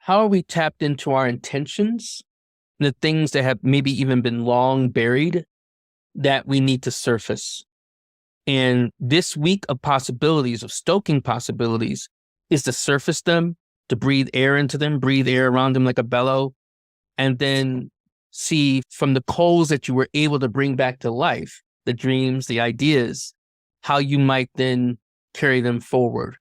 how are we tapped into our intentions, the things that have maybe even been long buried that we need to surface. And this week of possibilities, of stoking possibilities, is to surface them, to breathe air into them, breathe air around them like a bellow, and then see from the coals that you were able to bring back to life, the dreams, the ideas, how you might then carry them forward.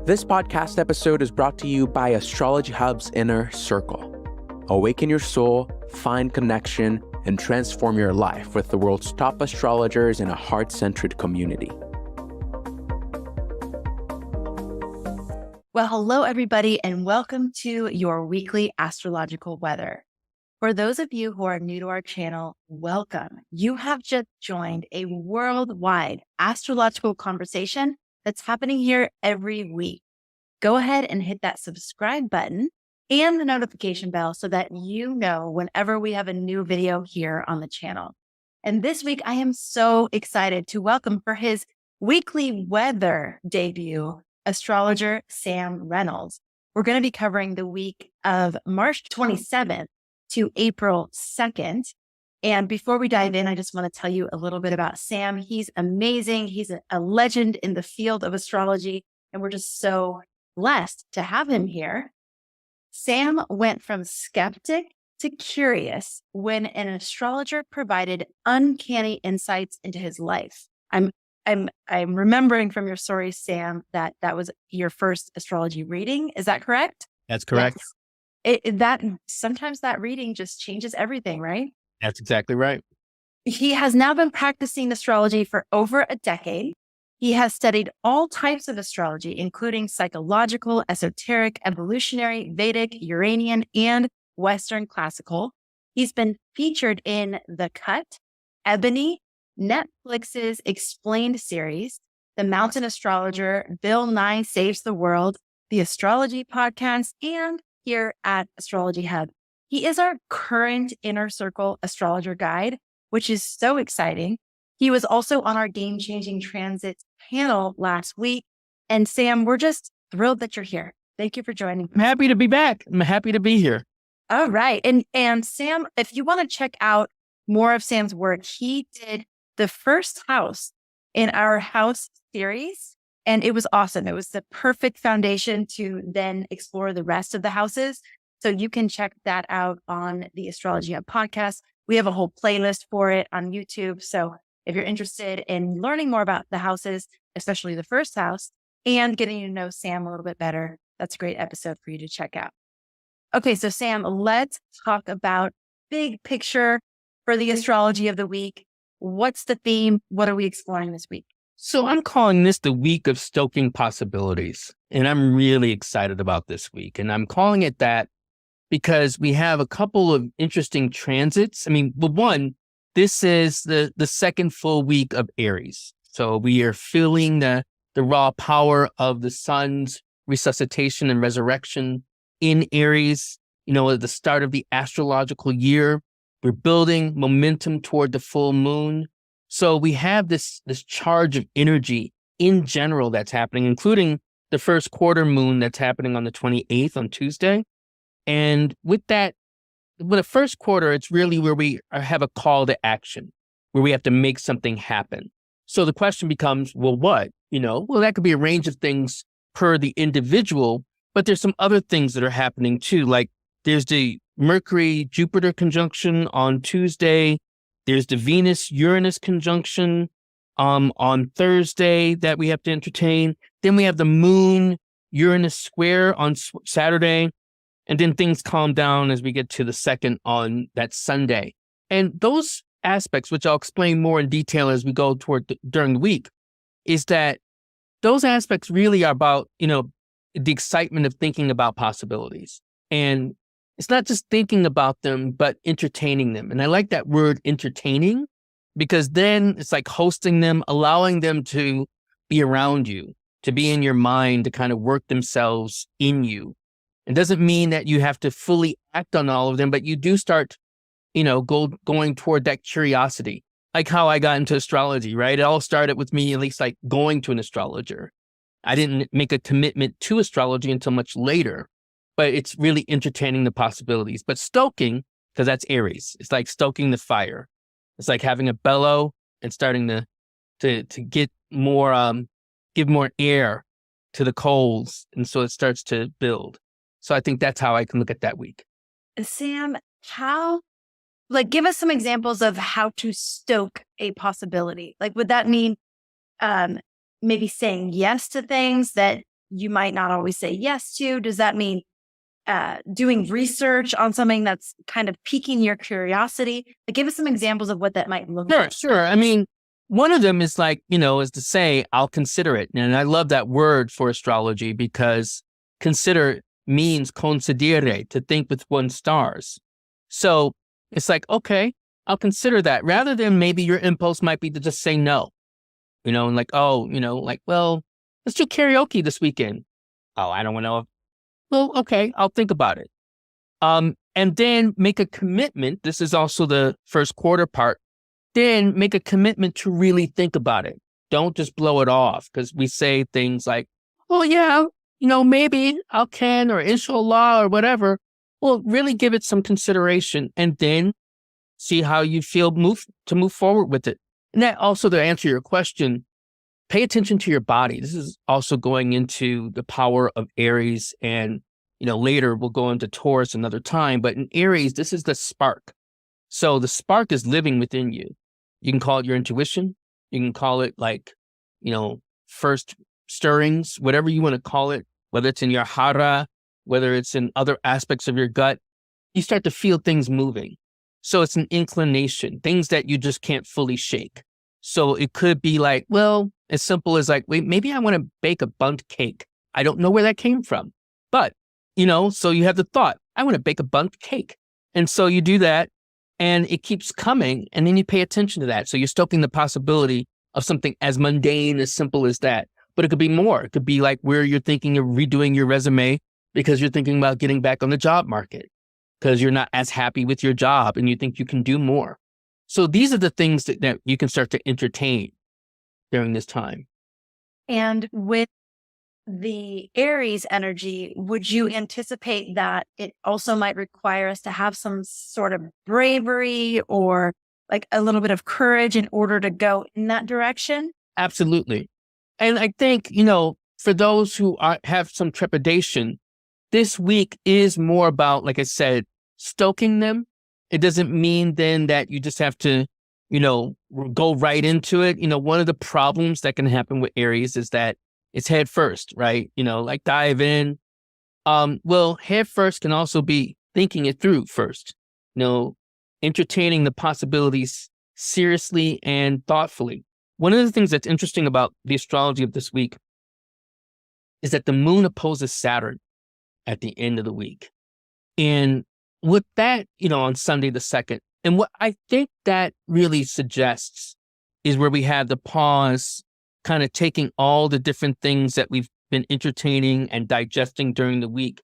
This podcast episode is brought to you by Astrology Hub's Inner Circle. Awaken your soul, find connection, and transform your life with the world's top astrologers in a heart-centered community. Well, hello, everybody, and welcome to your weekly astrological weather. For those of you who are new to our channel, welcome. You have just joined a worldwide astrological conversation that's happening here every week. Go ahead and hit that subscribe button and the notification bell so that you know whenever we have a new video here on the channel. And this week, I am so excited to welcome for his weekly weather debut, astrologer Sam Reynolds. We're going to be covering the week of March 27th to April 2nd. And before we dive in, I just want to tell you a little bit about Sam. He's amazing. He's a legend in the field of astrology, and we're just so blessed to have him here. Sam went from skeptic to curious when an astrologer provided uncanny insights into his life. I'm remembering from your story, Sam, that was your first astrology reading. Is that correct? That's correct. That sometimes that reading just changes everything, right? That's exactly right. He has now been practicing astrology for over a decade. He has studied all types of astrology, including psychological, esoteric, evolutionary, Vedic, Uranian, and Western classical. He's been featured in The Cut, Ebony, Netflix's Explained series, The Mountain Astrologer, Bill Nye Saves the World, the Astrology Podcast, and here at Astrology Hub. He is our current Inner Circle astrologer guide, which is so exciting. He was also on our Game Changing Transits panel last week. And Sam, we're just thrilled that you're here. Thank you for joining. I'm happy to be back. I'm happy to be here. All right. And Sam, if you want to check out more of Sam's work, he did the first house in our house series. And it was awesome. It was the perfect foundation to then explore the rest of the houses. So you can check that out on the Astrology Hub podcast. We have a whole playlist for it on YouTube. So if you're interested in learning more about the houses, especially the first house, and getting to know Sam a little bit better, that's a great episode for you to check out. Okay, so Sam, let's talk about big picture for the astrology of the week. What's the theme? What are we exploring this week? So I'm calling this the week of stoking possibilities. And I'm really excited about this week. And I'm calling it that because we have a couple of interesting transits. I mean, well, one, this is the second full week of Aries. So we are feeling the raw power of the sun's resuscitation and resurrection in Aries, at the start of the astrological year. We're building momentum toward the full moon. So we have this charge of energy in general that's happening, including the first quarter moon that's happening on the 28th on Tuesday. And with that, with the first quarter, it's really where we have a call to action, where we have to make something happen. So the question becomes, well, what? Well, that could be a range of things per the individual, but there's some other things that are happening too. Like there's the Mercury-Jupiter conjunction on Tuesday. There's the Venus-Uranus conjunction on Thursday that we have to entertain. Then we have the Moon-Uranus square on Saturday. And then things calm down as we get to the second on that Sunday. And those aspects, which I'll explain more in detail as we go during the week, is that those aspects really are about, the excitement of thinking about possibilities. And it's not just thinking about them, but entertaining them. And I like that word entertaining, because then it's like hosting them, allowing them to be around you, to be in your mind, to kind of work themselves in you. It doesn't mean that you have to fully act on all of them, but you do start going toward that curiosity, like how I got into astrology, right? It all started with me, at least like going to an astrologer. I didn't make a commitment to astrology until much later, but it's really entertaining the possibilities. But stoking, because that's Aries, it's like stoking the fire. It's like having a bellow and starting to get more, give more air to the coals. And so it starts to build. So I think that's how I can look at that week. Sam, give us some examples of how to stoke a possibility. Like, would that mean maybe saying yes to things that you might not always say yes to? Does that mean doing research on something that's kind of piquing your curiosity? Like, give us some examples of what that might look like. Sure. I mean, one of them is like, is to say, I'll consider it. And I love that word for astrology because consider means considere, to think with one's stars. So it's like, okay, I'll consider that, rather than maybe your impulse might be to just say no, and like, well, let's do karaoke this weekend. Oh, I don't want to. Well, okay, I'll think about it. And then make a commitment. This is also the first quarter part. Then make a commitment to really think about it. Don't just blow it off, because we say things like, oh yeah, maybe I can, or inshallah, or whatever. Well, really give it some consideration and then see how you feel move forward with it. And that also, to answer your question, pay attention to your body. This is also going into the power of Aries, and later we'll go into Taurus another time. But in Aries, this is the spark. So the spark is living within you. You can call it your intuition. You can call it first stirrings, whatever you want to call it, whether it's in your hara, whether it's in other aspects of your gut. You start to feel things moving. So it's an inclination, things that you just can't fully shake. So it could be like, well, as simple as like, wait, maybe I want to bake a bundt cake. I don't know where that came from. But, so you have the thought, I want to bake a bundt cake. And so you do that, and it keeps coming, and then you pay attention to that. So you're stoking the possibility of something as mundane, as simple as that. But it could be more. It could be like where you're thinking of redoing your resume because you're thinking about getting back on the job market, because you're not as happy with your job and you think you can do more. So these are the things that you can start to entertain during this time. And with the Aries energy, would you anticipate that it also might require us to have some sort of bravery or like a little bit of courage in order to go in that direction? Absolutely. And I think, for those who have some trepidation, this week is more about, like I said, stoking them. It doesn't mean then that you just have to, go right into it. One of the problems that can happen with Aries is that it's head first, right? Like dive in. Well, head first can also be thinking it through first, entertaining the possibilities seriously and thoughtfully. One of the things that's interesting about the astrology of this week is that the moon opposes Saturn at the end of the week. And with that, on Sunday the 2nd, and what I think that really suggests is where we have the pause, kind of taking all the different things that we've been entertaining and digesting during the week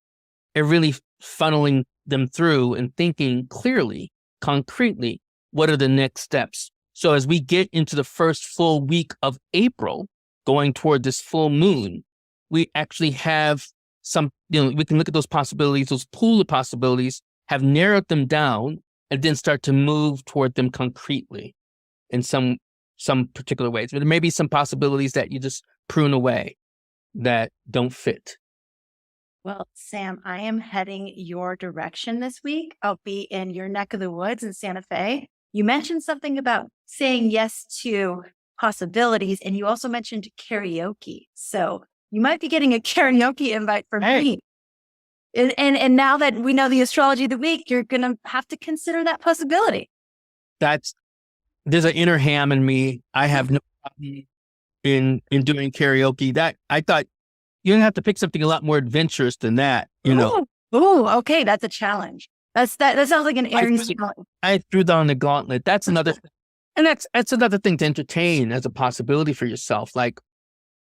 and really funneling them through and thinking clearly, concretely, what are the next steps? So as we get into the first full week of April, going toward this full moon, we actually have some, we can look at those possibilities, those pool of possibilities, have narrowed them down, and then start to move toward them concretely in some particular ways. But there may be some possibilities that you just prune away that don't fit. Well, Sam, I am heading your direction this week. I'll be in your neck of the woods in Santa Fe. You mentioned something about saying yes to possibilities, and you also mentioned karaoke. So you might be getting a karaoke invite from me. And now that we know the astrology of the week, you're going to have to consider that possibility. There's an inner ham in me. I have no problem in doing karaoke. That I thought you're going to have to pick something a lot more adventurous than that, Oh, okay. That's a challenge. That sounds like an Aries challenge. I threw down the gauntlet. That's another thing. And that's another thing to entertain as a possibility for yourself, like,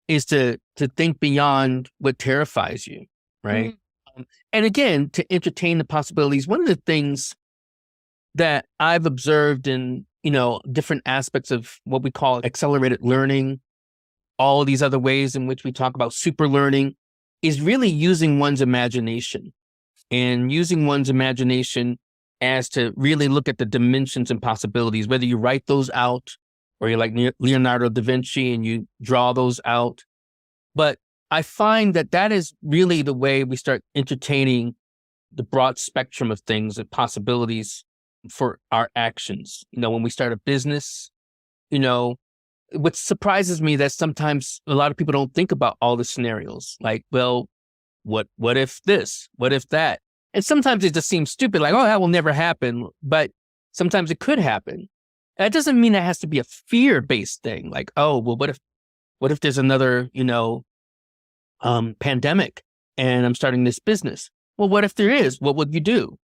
is to think beyond what terrifies you, right? Mm-hmm. And again, to entertain the possibilities. One of the things that I've observed in, different aspects of what we call accelerated learning, all of these other ways in which we talk about super learning, is really using one's imagination and using one's imagination as to really look at the dimensions and possibilities, whether you write those out or you're like Leonardo da Vinci and you draw those out. But I find that is really the way we start entertaining the broad spectrum of things and possibilities for our actions. When we start a business, what surprises me that sometimes a lot of people don't think about all the scenarios. Like, well, what if this? What if that? And sometimes it just seems stupid, like, oh, that will never happen. But sometimes it could happen. That doesn't mean it has to be a fear-based thing. Like, oh, well, what if there's another, pandemic and I'm starting this business? Well, what if there is? What would you do?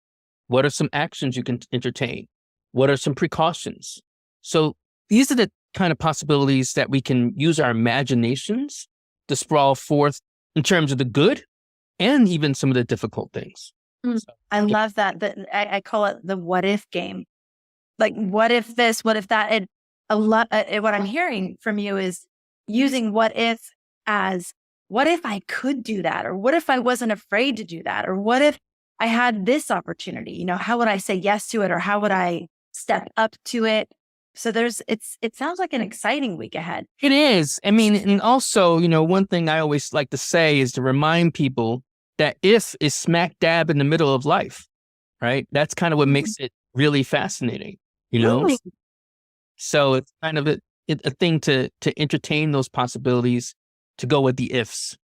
What are some actions you can entertain? What are some precautions? So these are the kind of possibilities that we can use our imaginations to sprawl forth in terms of the good and even some of the difficult things. I love that. I call it the what if game. Like, what if this, what if that? What I'm hearing from you is using what if as, what if I could do that? Or what if I wasn't afraid to do that? Or what if I had this opportunity? How would I say yes to it? Or how would I step up to it? So it sounds like an exciting week ahead. It is. I mean, and also, one thing I always like to say is to remind people that if is smack dab in the middle of life, right? That's kind of what makes it really fascinating, Really? So it's kind of a thing to entertain those possibilities, to go with the ifs.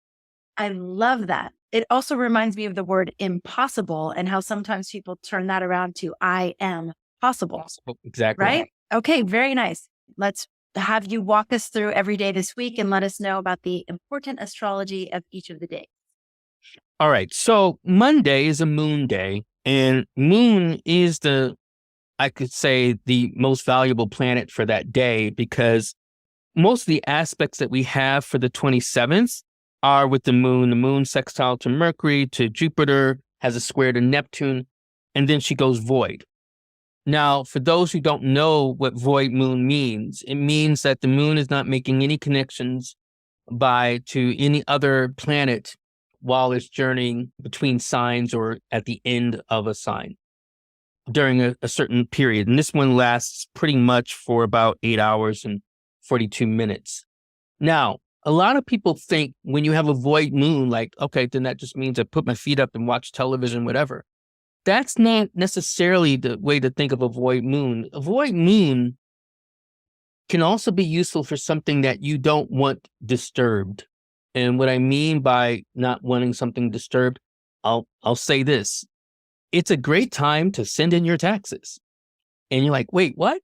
I love that. It also reminds me of the word impossible and how sometimes people turn that around to I am possible. Exactly. Right? Okay, very nice. Let's have you walk us through every day this week and let us know about the important astrology of each of the days. All right. So Monday is a moon day, and moon is I could say, the most valuable planet for that day, because most of the aspects that we have for the 27th are with the moon. The moon sextile to Mercury, to Jupiter, has a square to Neptune, and then she goes void. Now, for those who don't know what void moon means, it means that the moon is not making any connections to any other planet while it's journeying between signs or at the end of a sign during a certain period. And this one lasts pretty much for about 8 hours and 42 minutes. Now, a lot of people think when you have a void moon, like, okay, then that just means I put my feet up and watch television, whatever. That's not necessarily the way to think of a void moon. A void moon can also be useful for something that you don't want disturbed. And what I mean by not wanting something disturbed, I'll say this. It's a great time to send in your taxes. And you're like, wait, what?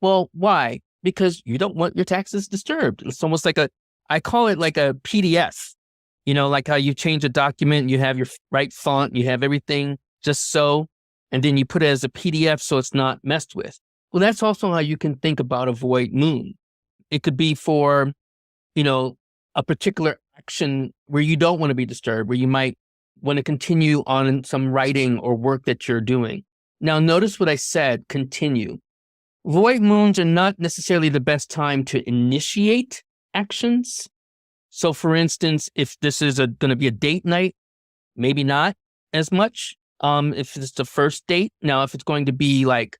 Well, why? Because you don't want your taxes disturbed. It's almost like I call it like a PDF, like how you change a document, you have your right font, you have everything just so, and then you put it as a PDF so it's not messed with. Well, that's also how you can think about a void moon. It could be for, a particular action where you don't want to be disturbed, where you might want to continue on some writing or work that you're doing. Now, notice what I said, continue. Void moons are not necessarily the best time to initiate actions. So, for instance, if this is going to be a date night, maybe not as much. If it's the first date. Now, if it's going to be like,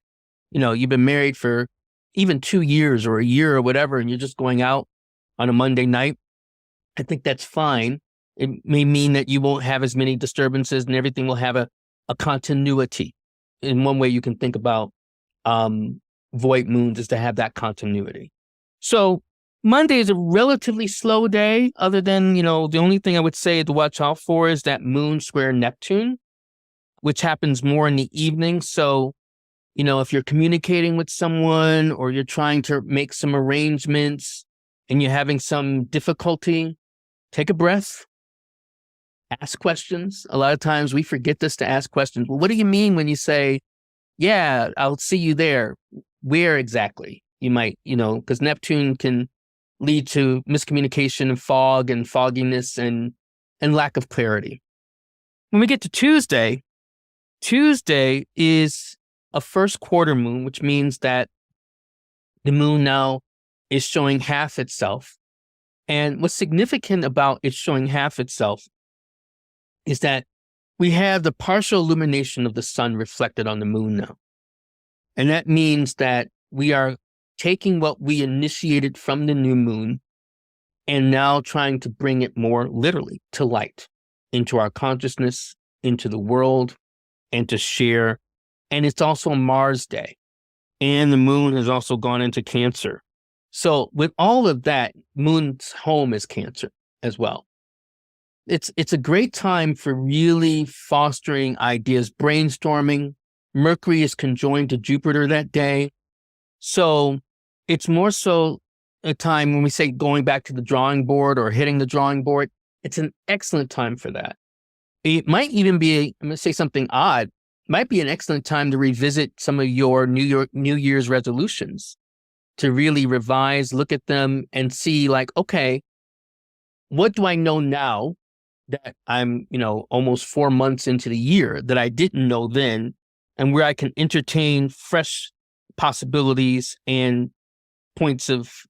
you've been married for even 2 years or a year or whatever, and you're just going out on a Monday night, I think that's fine. It may mean that you won't have as many disturbances and everything will have a continuity. In one way you can think about void moons is to have that continuity. So Monday is a relatively slow day, other than, the only thing I would say to watch out for is that moon square Neptune, which happens more in the evening. So, if you're communicating with someone or you're trying to make some arrangements and you're having some difficulty, take a breath, ask questions. A lot of times we forget this, to ask questions. Well, what do you mean when you say, yeah, I'll see you there? Where exactly? You might, because Neptune can lead to miscommunication and fog and fogginess and lack of clarity. When we get to Tuesday is a first quarter moon, which means that the moon now is showing half itself. And what's significant about it showing half itself is that we have the partial illumination of the sun reflected on the moon now. And that means that we are taking what we initiated from the new moon and now trying to bring it more literally to light into our consciousness, into the world, and to share. And it's also Mars Day. And the moon has also gone into Cancer. So with all of that, moon's home is Cancer as well. It's a great time for really fostering ideas, brainstorming. Mercury is conjoined to Jupiter that day. So it's more so a time when we say going back to the drawing board or hitting the drawing board. It's an excellent time for that. It might even be, I'm going to say something odd, might be an excellent time to revisit some of your New Year's resolutions, to really revise, look at them and see like, okay, what do I know now that I'm, almost 4 months into the year that I didn't know then, and where I can entertain fresh possibilities and points of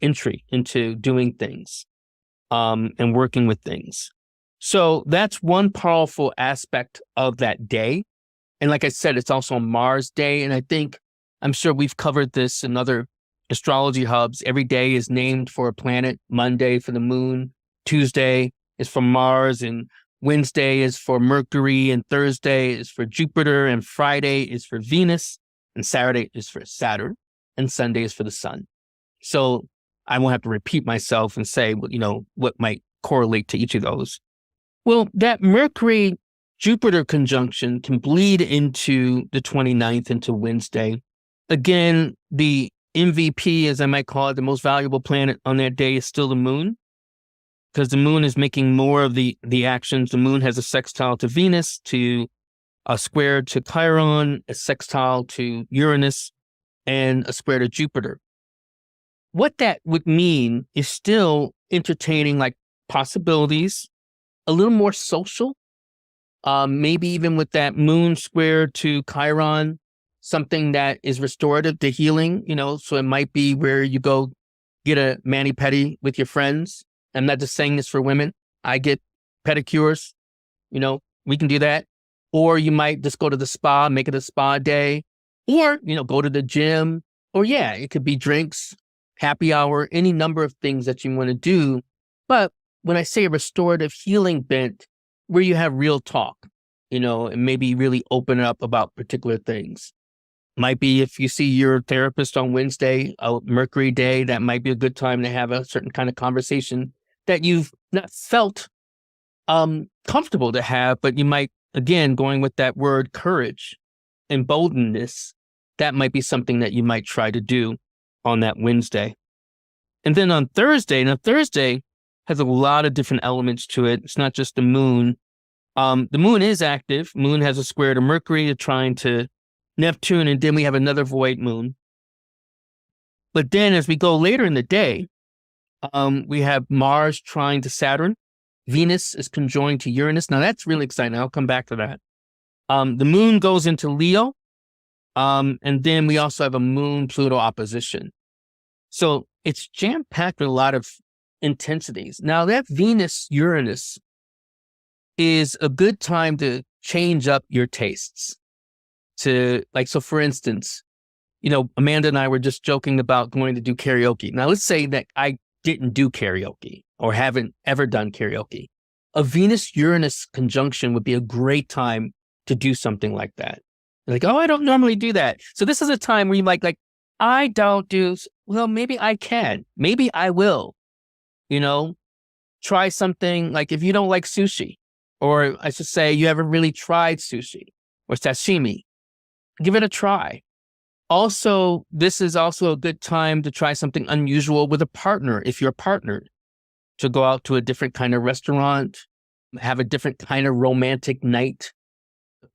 entry into doing things and working with things. So that's one powerful aspect of that day. And like I said, it's also Mars Day. And I'm sure we've covered this in other astrology hubs. Every day is named for a planet. Monday for the moon, Tuesday is for Mars, and Wednesday is for Mercury, and Thursday is for Jupiter, and Friday is for Venus, and Saturday is for Saturn, and Sunday is for the sun. So I won't have to repeat myself and say, what might correlate to each of those. Well, that Mercury-Jupiter conjunction can bleed into the 29th, into Wednesday. Again, the MVP, as I might call it, the most valuable planet on that day is still the moon, because the moon is making more of the actions. The moon has a sextile to Venus, to a square to Chiron, a sextile to Uranus, and a square to Jupiter. What that would mean is still entertaining like possibilities, a little more social, maybe even with that moon square to Chiron, something that is restorative to healing, so it might be where you go get a mani-pedi with your friends. I'm not just saying this for women. I get pedicures, we can do that. Or you might just go to the spa, make it a spa day, or, go to the gym, or it could be drinks, happy hour, any number of things that you want to do. But when I say a restorative healing bent, where you have real talk, and maybe really open up about particular things. Might be if you see your therapist on Wednesday, a Mercury day, that might be a good time to have a certain kind of conversation that you've not felt comfortable to have, but you might, again, going with that word courage and boldness, that might be something that you might try to do on that Wednesday. And then on Thursday, now Thursday has a lot of different elements to it. It's not just the moon. The moon is active. Moon has a square to Mercury, a trine to Neptune, and then we have another void moon. But then as we go later in the day, we have Mars trine to Saturn. Venus is conjoined to Uranus. Now that's really exciting. I'll come back to that. The moon goes into Leo. And then we also have a moon-Pluto opposition. So it's jam-packed with a lot of intensities. Now that Venus-Uranus is a good time to change up your tastes. So for instance, Amanda and I were just joking about going to do karaoke. Now let's say that I didn't do karaoke or haven't ever done karaoke. A Venus-Uranus conjunction would be a great time to do something like that. Like, oh, I don't normally do that. So this is a time where you might I don't do, well, maybe I can, maybe I will, try something like if you don't like sushi, or I should say you haven't really tried sushi or sashimi, give it a try. Also, this is also a good time to try something unusual with a partner. If you're partnered, to go out to a different kind of restaurant, have a different kind of romantic night.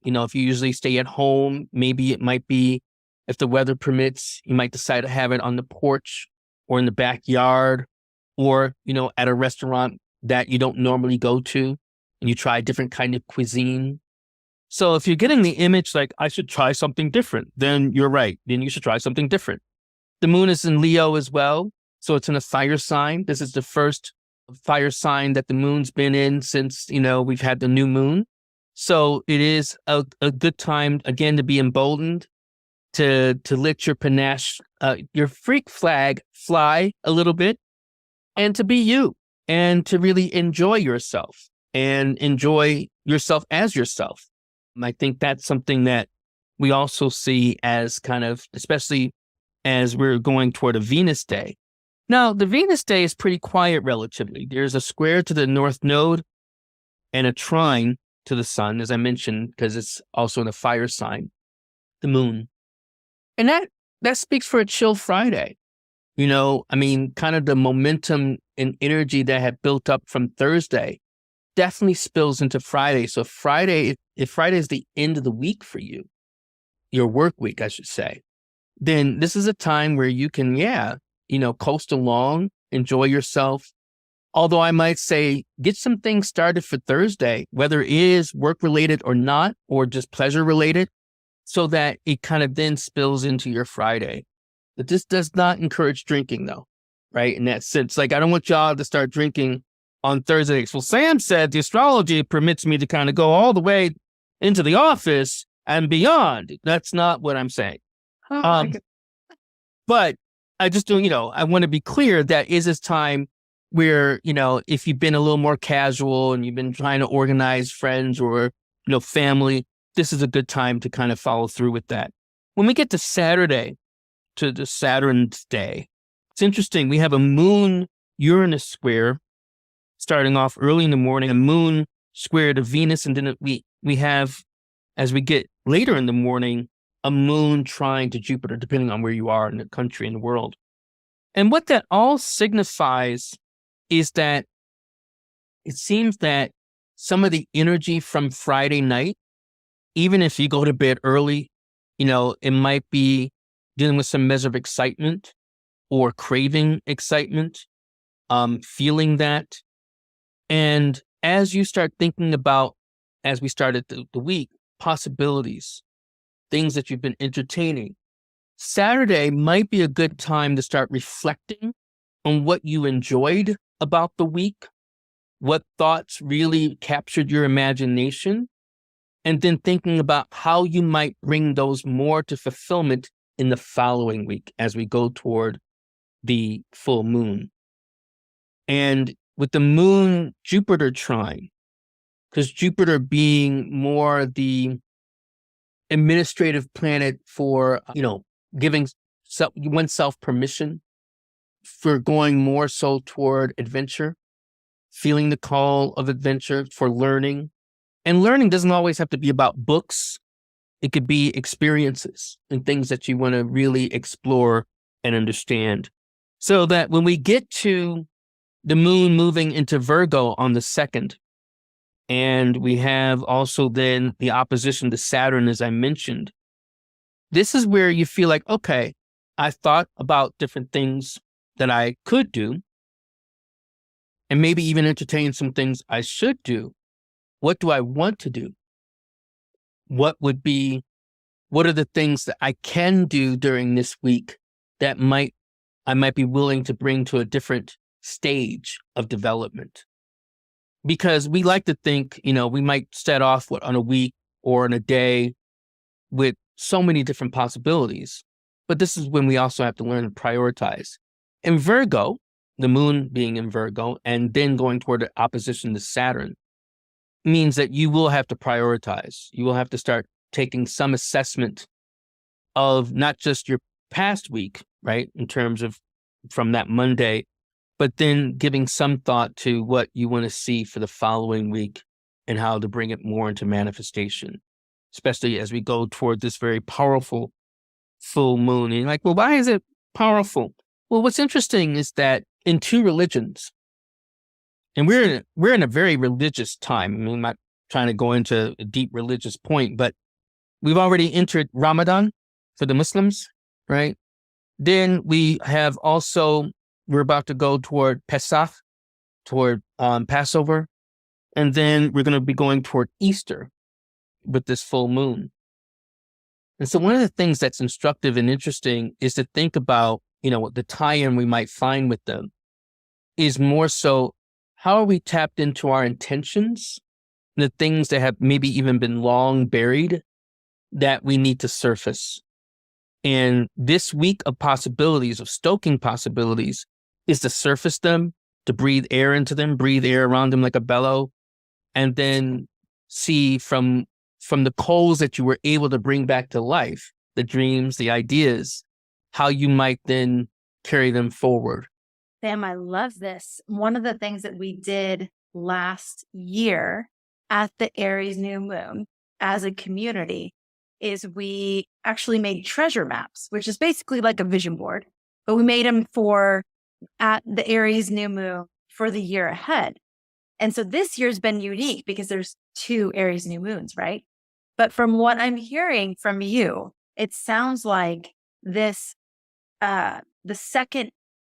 If you usually stay at home, maybe it might be, if the weather permits, you might decide to have it on the porch or in the backyard, or, at a restaurant that you don't normally go to, and you try a different kind of cuisine. So if you're getting the image like, I should try something different, then you're right. Then you should try something different. The moon is in Leo as well. So it's in a fire sign. This is the first fire sign that the moon's been in since, we've had the new moon. So it is a good time, again, to be emboldened, to let your panache, your freak flag fly a little bit, and to be you, and to really enjoy yourself and enjoy yourself as yourself. I think that's something that we also see as kind of, especially as we're going toward a Venus day. Now, the Venus day is pretty quiet relatively. There's a square to the North Node and a trine to the sun, as I mentioned, because it's also in a fire sign, the moon. And that speaks for a chill Friday. Kind of the momentum and energy that had built up from Thursday definitely spills into Friday. So if Friday is the end of the week for you, your work week, I should say, then this is a time where you can, coast along, enjoy yourself. Although I might say, get some things started for Thursday, whether it is work-related or not, or just pleasure-related, so that it kind of then spills into your Friday. But this does not encourage drinking, though, right? In that sense, like, I don't want y'all to start drinking on Thursdays. Well, Sam said the astrology permits me to kind of go all the way into the office and beyond. That's not what I'm saying. But I just do, I want to be clear that is this time where, if you've been a little more casual and you've been trying to organize friends or, family, this is a good time to kind of follow through with that. When we get to Saturday, to the Saturn's day, it's interesting. We have a moon Uranus square starting off early in the morning, a moon square to Venus. And then we have, as we get later in the morning, a moon trine to Jupiter, depending on where you are in the country and the world. And what that all signifies is that it seems that some of the energy from Friday night, even if you go to bed early, it might be dealing with some measure of excitement or craving excitement, feeling that. And as you start thinking about, as we started the week, possibilities, things that you've been entertaining, Saturday might be a good time to start reflecting on what you enjoyed about the week, what thoughts really captured your imagination, and then thinking about how you might bring those more to fulfillment in the following week as we go toward the full moon. And with the moon Jupiter trine, because Jupiter being more the administrative planet for, giving oneself permission for going more so toward adventure, feeling the call of adventure for learning. And learning doesn't always have to be about books. It could be experiences and things that you want to really explore and understand. So that when we get to the moon moving into Virgo on the 2nd, and we have also then the opposition to Saturn, as I mentioned, this is where you feel like, okay, I thought about different things that I could do, and maybe even entertain some things I should do. What do I want to do? What are the things that I can do during this week that I might be willing to bring to a different stage of development? Because we like to think, we might set off on a week or in a day with so many different possibilities. But this is when we also have to learn to prioritize. In Virgo, the moon being in Virgo and then going toward the opposition to Saturn means that you will have to prioritize. You will have to start taking some assessment of not just your past week, right, in terms of from that Monday, but then giving some thought to what you want to see for the following week and how to bring it more into manifestation, especially as we go toward this very powerful full moon. And you're like, well, why is it powerful? Well, what's interesting is that in two religions, and we're in a very religious time. I mean, I'm not trying to go into a deep religious point, but we've already entered Ramadan for the Muslims, right? Then we have also, we're about to go toward Pesach, toward Passover. And then we're going to be going toward Easter. with this full moon. And so one of the things that's instructive and interesting is to think about, the tie-in we might find with them is more so, how are we tapped into our intentions, the things that have maybe even been long buried that we need to surface. And this week of possibilities, of stoking possibilities, is to surface them, to breathe air into them, breathe air around them like a bellow, and then see from the coals that you were able to bring back to life, the dreams, the ideas, how you might then carry them forward. Sam, I love this. One of the things that we did last year at the Aries new moon as a community is we actually made treasure maps, which is basically like a vision board, but we made them at the Aries new moon for the year ahead. And so this year's been unique because there's 2 Aries new moons, right? But from what I'm hearing from you, it sounds like this, the second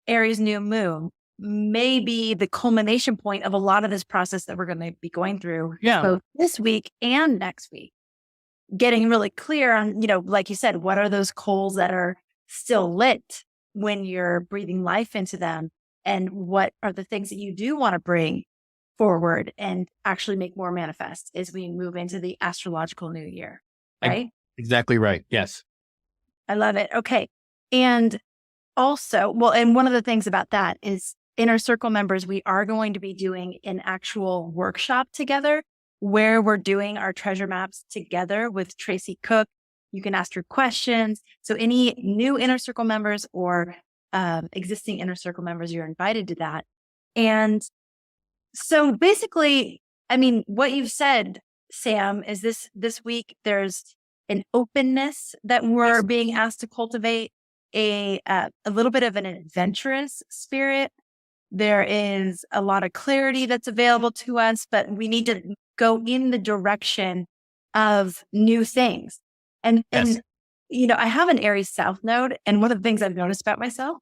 Aries new moon may be the culmination point of a lot of this process that we're going to be going through both this week and next week. Getting really clear on, like you said, what are those coals that are still lit when you're breathing life into them? And what are the things that you do want to bring forward and actually make more manifest as we move into the astrological new year, right? Exactly right. Yes. I love it. Okay. And also, and one of the things about that is Inner Circle members, we are going to be doing an actual workshop together where we're doing our treasure maps together with Tracy Cook. You can ask her questions. So any new Inner Circle members or existing Inner Circle members, you're invited to that. And so basically, what you've said, Sam, is this week, there's an openness that we're being asked to cultivate, a little bit of an adventurous spirit. There is a lot of clarity that's available to us, but we need to go in the direction of new things. And I have an Aries South node. And one of the things I've noticed about myself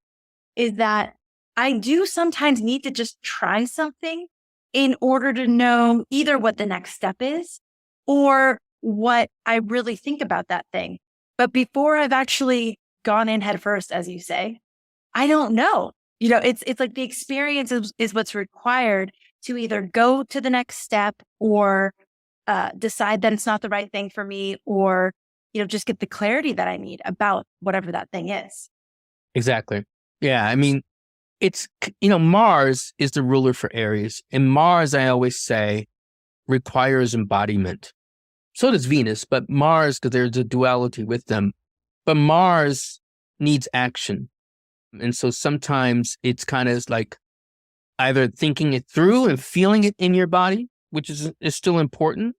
is that I do sometimes need to just try something in order to know either what the next step is or what I really think about that thing. But before I've actually gone in head first, as you say, I don't know. It's like the experience is what's required to either go to the next step or decide that it's not the right thing for me, or, just get the clarity that I need about whatever that thing is. Exactly. Yeah. It's, Mars is the ruler for Aries, and Mars, I always say, requires embodiment. So does Venus, but Mars, because there's a duality with them, but Mars needs action. And so sometimes it's kind of like either thinking it through and feeling it in your body, which is still important,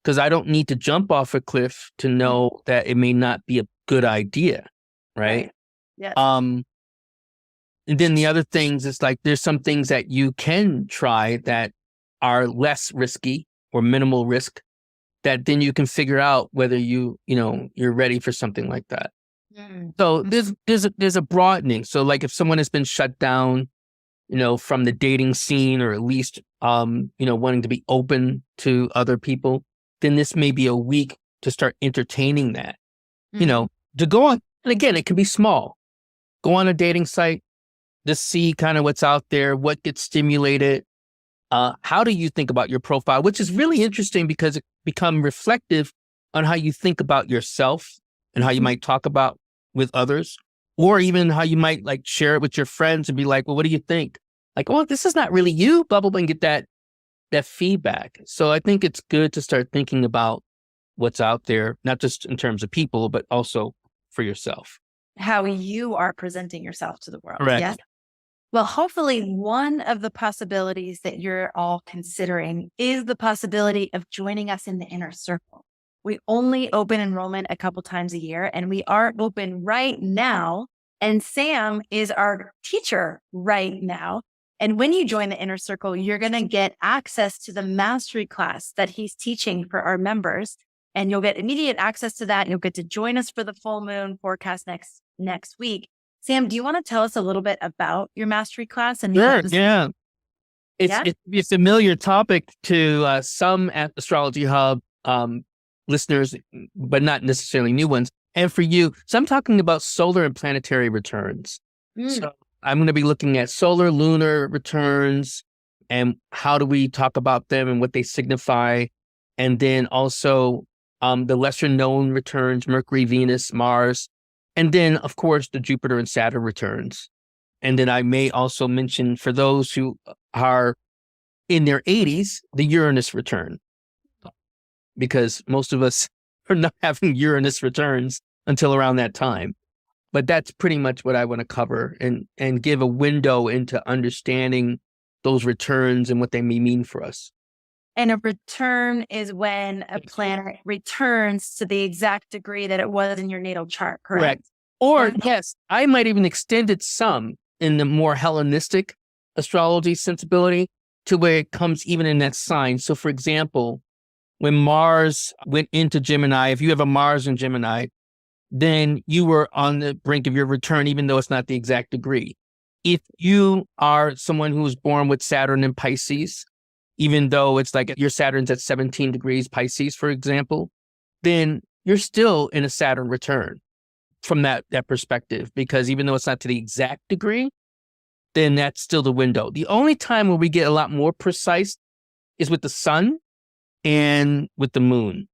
because I don't need to jump off a cliff to know that it may not be a good idea. Right. Yes. And then the other things, it's like there's some things that you can try that are less risky or minimal risk, that then you can figure out whether you're ready for something like that. So there's a broadening. So like if someone has been shut down, from the dating scene, or at least, wanting to be open to other people, then this may be a week to start entertaining that, to go on. And again, it can be small. Go on a dating site, just see kind of what's out there, what gets stimulated. How do you think about your profile, which is really interesting because it becomes reflective on how you think about yourself and how you might talk about with others, or even how you might like share it with your friends and be like, well, what do you think? Like, oh, this is not really you, blah, blah, blah, and get that feedback. So I think it's good to start thinking about what's out there, not just in terms of people, but also for yourself. How you are presenting yourself to the world. Correct. Yes. Well, hopefully one of the possibilities that you're all considering is the possibility of joining us in the Inner Circle. We only open enrollment a couple times a year, and we are open right now. And Sam is our teacher right now. And when you join the Inner Circle, you're going to get access to the mastery class that he's teaching for our members. And you'll get immediate access to that. You'll get to join us for the full moon forecast next week. Sam, do you want to tell us a little bit about your mastery class? And sure, yeah. It's a familiar topic to some at Astrology Hub. listeners, but not necessarily new ones. And for you, so I'm talking about solar and planetary returns. So I'm going to be looking at solar, lunar returns and how do we talk about them and what they signify. And then also the lesser known returns, Mercury, Venus, Mars, and then of course the Jupiter and Saturn returns. And then I may also mention for those who are in their 80s, the Uranus return, because most of us are not having Uranus returns until around that time. But that's pretty much what I want to cover and give a window into understanding those returns and what they may mean for us. And a return is when a planet returns to the exact degree that it was in your natal chart, correct? Or yes, I might even extend it some in the more Hellenistic astrology sensibility to where it comes even in that sign. So for example, when Mars went into Gemini, if you have a Mars in Gemini, then you were on the brink of your return, even though it's not the exact degree. If you are someone who was born with Saturn in Pisces, even though it's like your Saturn's at 17 degrees Pisces, for example, then you're still in a Saturn return from that perspective, because even though it's not to the exact degree, then that's still the window. The only time where we get a lot more precise is with the sun and with the moon,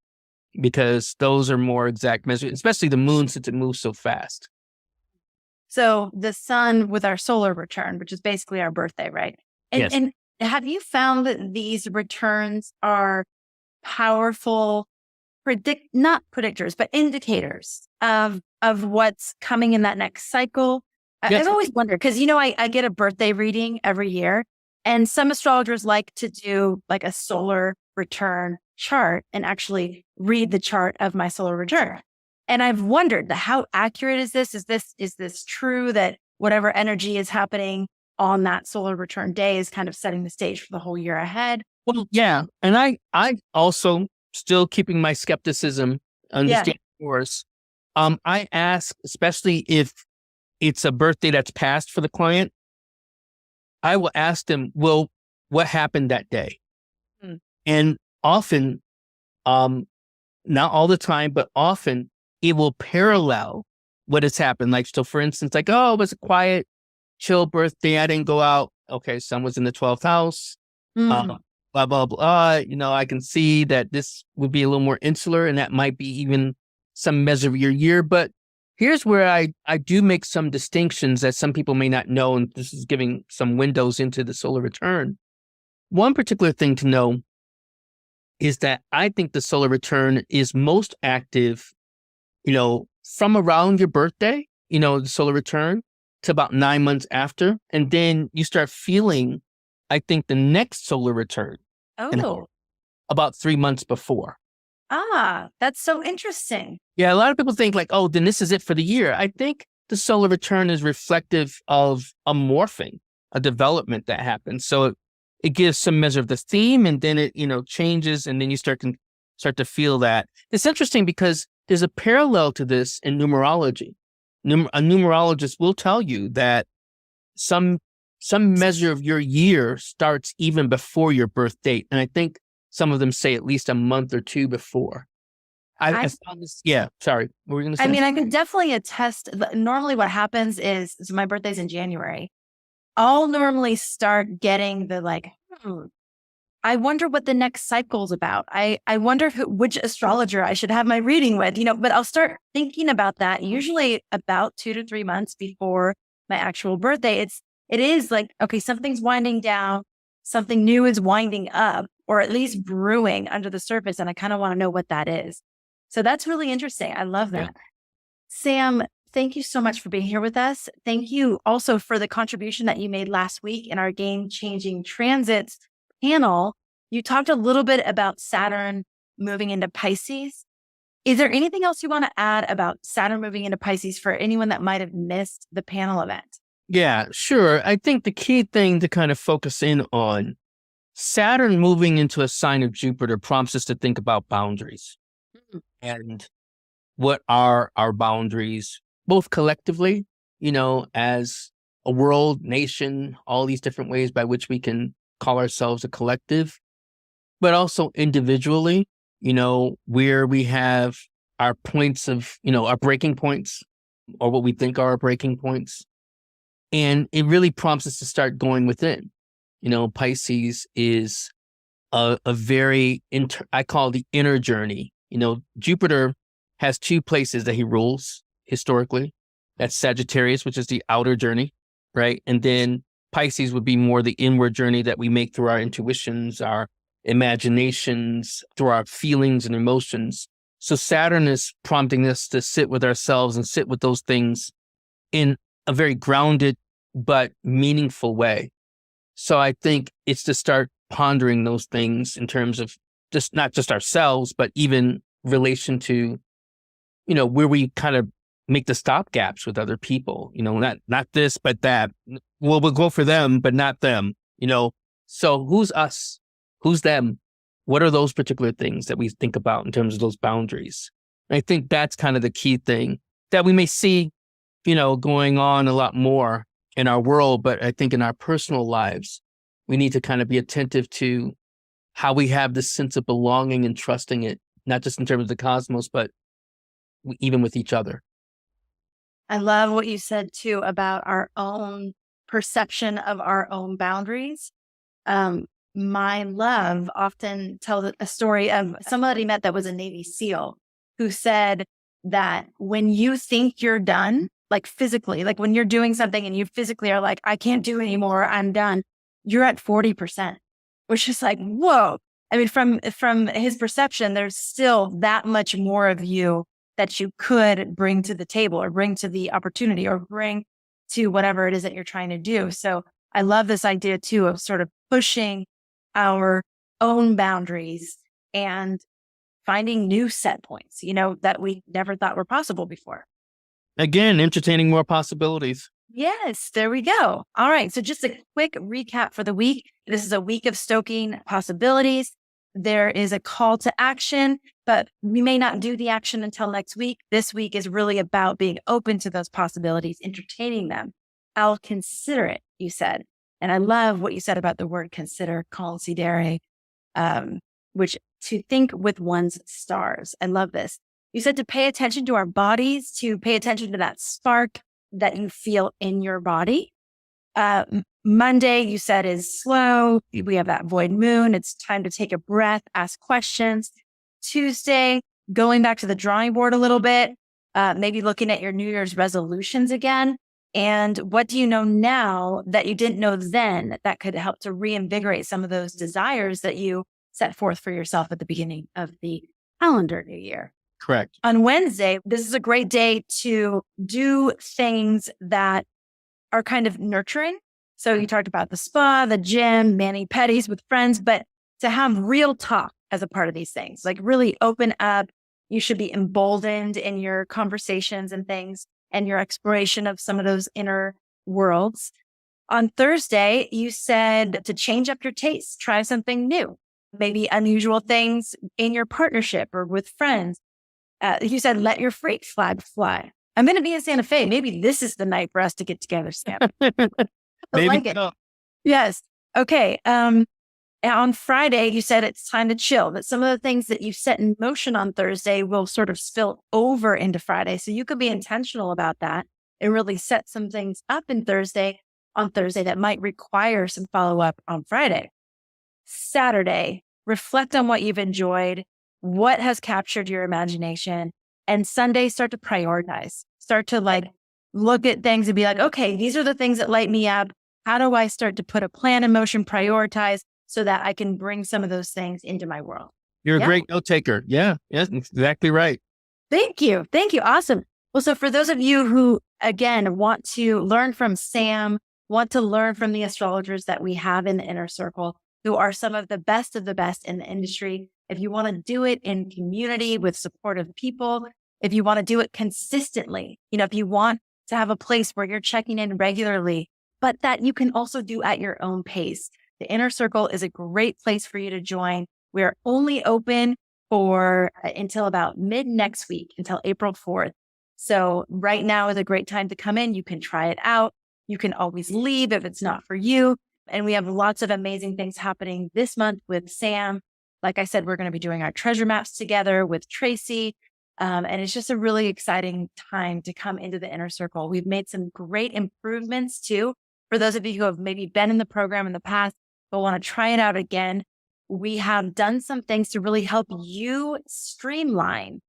because those are more exact measures, especially the moon since it moves so fast. So the sun with our solar return, which is basically our birthday, right? Yes. And have you found that these returns are powerful not predictors, but indicators of what's coming in that next cycle? Yes. I've always wondered, because, I get a birthday reading every year, and some astrologers like to do like a solar return chart and actually read the chart of my solar return. And I've wondered, how accurate is this? Is this true that whatever energy is happening on that solar return day is kind of setting the stage for the whole year ahead? Well, yeah. And I also still keeping my skepticism, understand course. I ask, especially if it's a birthday that's passed for the client, I will ask them, well, what happened that day? And often, not all the time, but often it will parallel what has happened. Like, so for instance, like, oh, it was a quiet, chill birthday. I didn't go out. Okay. Sun was in the 12th house. Blah, blah, blah. I can see that this would be a little more insular, and that might be even some measure of your year. But here's where I do make some distinctions that some people may not know. And this is giving some windows into the solar return. One particular thing to know is that I think the solar return is most active, from around your birthday, the solar return, to about 9 months after. And then you start feeling, I think, the next solar return about 3 months before. That's so interesting. Yeah, a lot of people think like, oh, then this is it for the year. I think the solar return is reflective of a morphing, a development that happens. So it gives some measure of the theme, and then it, changes, and then you start to feel that. It's interesting because there's a parallel to this in numerology. A numerologist will tell you that some measure of your year starts even before your birth date. And I think some of them say at least a month or two before. I found this. Yeah. Sorry. What were you going to say? I mean, I can definitely attest. Normally what happens is, so my birthday's in January. I'll normally start getting the I wonder what the next cycle's about. I wonder which astrologer I should have my reading with, but I'll start thinking about that usually about 2 to 3 months before my actual birthday. It is like, okay, something's winding down, something new is winding up, or at least brewing under the surface. And I kind of want to know what that is. So that's really interesting. I love that. Yeah. Sam, thank you so much for being here with us. Thank you also for the contribution that you made last week in our game-changing transits panel. You talked a little bit about Saturn moving into Pisces. Is there anything else you want to add about Saturn moving into Pisces for anyone that might have missed the panel event? Yeah, sure. I think the key thing to kind of focus in on, Saturn moving into a sign of Jupiter prompts us to think about boundaries. And what are our boundaries, both collectively, as a world, nation, all these different ways by which we can call ourselves a collective, but also individually, where we have our points of, our breaking points or what we think are our breaking points. And it really prompts us to start going within. Pisces is a very, I call the inner journey. Jupiter has two places that he rules historically. That's Sagittarius, which is the outer journey, right? And then Pisces would be more the inward journey that we make through our intuitions, our imaginations, through our feelings and emotions. So Saturn is prompting us to sit with ourselves and sit with those things in a very grounded but meaningful way. So I think it's to start pondering those things in terms of not just ourselves, but even relation to, where we kind of make the stopgaps with other people, not this, but that. Well, we'll go for them, but not them, So who's us? Who's them? What are those particular things that we think about in terms of those boundaries? And I think that's kind of the key thing that we may see, going on a lot more in our world, but I think in our personal lives, we need to kind of be attentive to how we have this sense of belonging and trusting it, not just in terms of the cosmos, but even with each other. I love what you said too about our own perception of our own boundaries. My love often tells a story of somebody he met that was a Navy SEAL who said that when you think you're done, like physically, like when you're doing something and you physically are like, I can't do anymore, I'm done, you're at 40%, which is like, whoa. I mean, from his perception, there's still that much more of you that you could bring to the table or bring to the opportunity or bring to whatever it is that you're trying to do. So I love this idea too of sort of pushing our own boundaries and finding new set points, that we never thought were possible before. Again, entertaining more possibilities. Yes, there we go. All right. So just a quick recap for the week. This is a week of stoking possibilities. There is a call to action, but we may not do the action until next week. This week is really about being open to those possibilities, entertaining them. I'll consider it, you said. And I love what you said about the word consider, considere, which to think with one's stars. I love this. You said to pay attention to our bodies, to pay attention to that spark that you feel in your body. Monday, you said, is slow. We have that void moon. It's time to take a breath, ask questions. Tuesday, going back to the drawing board a little bit, maybe looking at your New Year's resolutions again. And what do you know now that you didn't know then that could help to reinvigorate some of those desires that you set forth for yourself at the beginning of the calendar new year? Correct. On Wednesday, this is a great day to do things that are kind of nurturing. So you talked about the spa, the gym, mani-pedis with friends, but to have real talk as a part of these things, like really open up. You should be emboldened in your conversations and things and your exploration of some of those inner worlds. On Thursday, you said to change up your tastes, try something new, maybe unusual things in your partnership or with friends. You said, let your freak flag fly. I'm going to be in Santa Fe. Maybe this is the night for us to get together, Sam. Maybe like it. Yes. Okay. On Friday, you said it's time to chill, but some of the things that you set in motion on Thursday will sort of spill over into Friday. So you could be intentional about that and really set some things up on Thursday that might require some follow-up on Friday. Saturday, reflect on what you've enjoyed, what has captured your imagination, and Sunday, start to prioritize, start to look at things and be like, okay, these are the things that light me up. How do I start to put a plan in motion, prioritize so that I can bring some of those things into my world? You're a great note taker. Yeah, exactly right. Thank you. Awesome. Well, so for those of you who, again, want to learn from Sam, want to learn from the astrologers that we have in the inner circle, who are some of the best in the industry, if you want to do it in community with supportive people, if you want to do it consistently, if you want to have a place where you're checking in regularly, but that you can also do at your own pace, the inner circle is a great place for you to join. We're only open for until about mid next week, until April 4th. So right now is a great time to come in. You can try it out. You can always leave if it's not for you. And we have lots of amazing things happening this month with Sam, Like I said, we're going to be doing our treasure maps together with Tracy. And it's just a really exciting time to come into the inner circle. We've made some great improvements too. For those of you who have maybe been in the program in the past, but want to try it out again, we have done some things to really help you streamline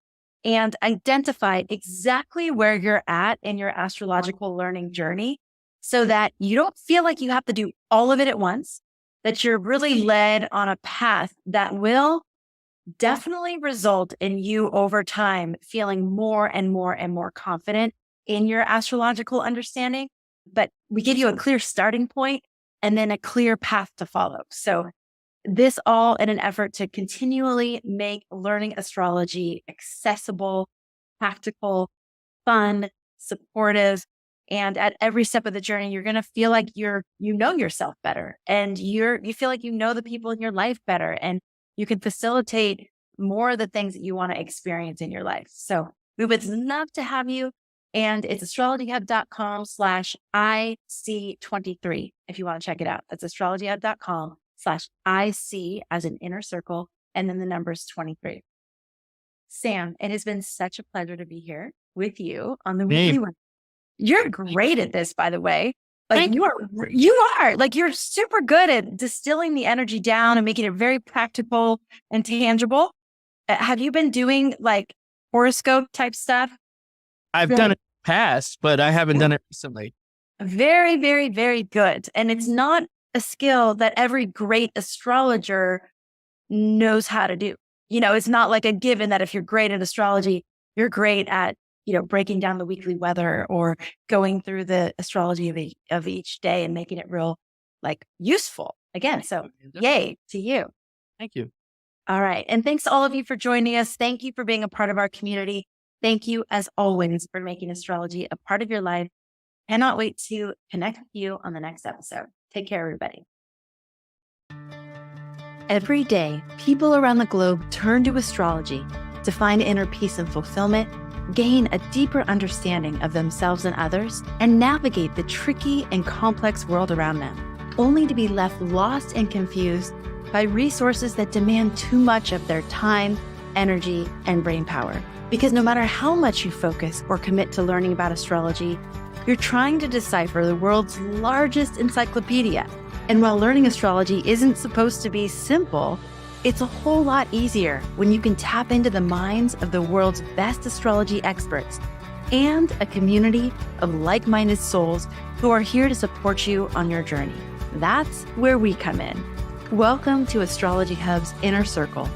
and identify exactly where you're at in your astrological learning journey so that you don't feel like you have to do all of it at once, that you're really led on a path that will definitely result in you over time feeling more and more and more confident in your astrological understanding. But we give you a clear starting point and then a clear path to follow. So this all in an effort to continually make learning astrology accessible, practical, fun, supportive. And at every step of the journey, you're going to feel like you know yourself better, and you feel like you know the people in your life better, and you can facilitate more of the things that you want to experience in your life. So we would love to have you. And it's astrologyhub.com/IC23 if you want to check it out. That's astrologyhub.com/IC as an inner circle, and then the number's 23. Sam, it has been such a pleasure to be here with you on the weekly one. You're great at this, by the way. Like you are like, you're super good at distilling the energy down and making it very practical and tangible. Have you been doing like horoscope type stuff? I've done it in the past, but I haven't done it recently. Very, very, very good. And it's not a skill that every great astrologer knows how to do. It's not like a given that if you're great at astrology, you're great at breaking down the weekly weather or going through the astrology of each day and making it real, like, useful. Again, so yay to you. Thank you. All right. And thanks to all of you for joining us. Thank you for being a part of our community. Thank you, as always, for making astrology a part of your life. Cannot wait to connect with you on the next episode. Take care, everybody. Every day, people around the globe turn to astrology to find inner peace and fulfillment, gain a deeper understanding of themselves and others, and navigate the tricky and complex world around them, only to be left lost and confused by resources that demand too much of their time, energy, and brain power. Because no matter how much you focus or commit to learning about astrology, you're trying to decipher the world's largest encyclopedia. And while learning astrology isn't supposed to be simple, it's a whole lot easier when you can tap into the minds of the world's best astrology experts and a community of like-minded souls who are here to support you on your journey. That's where we come in. Welcome to Astrology Hub's Inner Circle,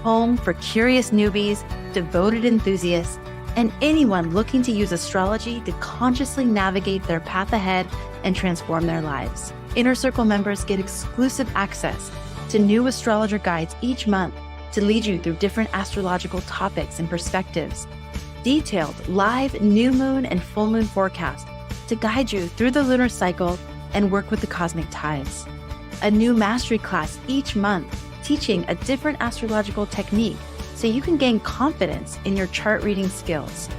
home for curious newbies, devoted enthusiasts, and anyone looking to use astrology to consciously navigate their path ahead and transform their lives. Inner Circle members get exclusive access to new astrologer guides each month to lead you through different astrological topics and perspectives, detailed live new moon and full moon forecasts to guide you through the lunar cycle and work with the cosmic tides, a new mastery class each month teaching a different astrological technique so you can gain confidence in your chart reading skills,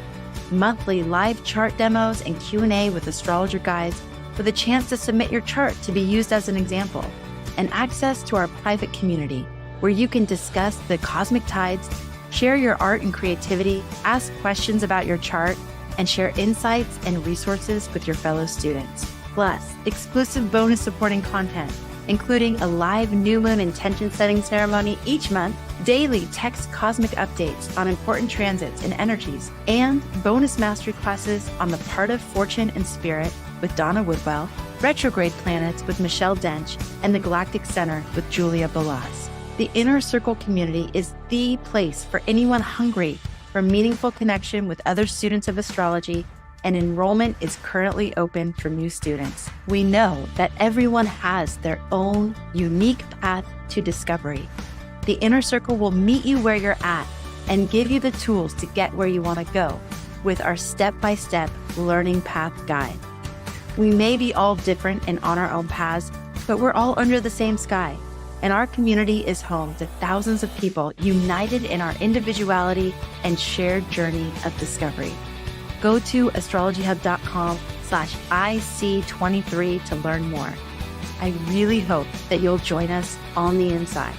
monthly live chart demos and Q&A with astrologer guides with a chance to submit your chart to be used as an example, and access to our private community where you can discuss the cosmic tides, share your art and creativity, ask questions about your chart, and share insights and resources with your fellow students. Plus, exclusive bonus supporting content, including a live new moon intention setting ceremony each month, daily text cosmic updates on important transits and energies, and bonus mastery classes on the part of Fortune and Spirit with Donna Woodwell, retrograde planets with Michelle Dench, and the Galactic Center with Julia Balaz. The Inner Circle community is the place for anyone hungry for meaningful connection with other students of astrology, and enrollment is currently open for new students. We know that everyone has their own unique path to discovery. The Inner Circle will meet you where you're at and give you the tools to get where you want to go with our step-by-step learning path guide. We may be all different and on our own paths, but we're all under the same sky. And our community is home to thousands of people united in our individuality and shared journey of discovery. Go to astrologyhub.com/IC23 to learn more. I really hope that you'll join us on the inside.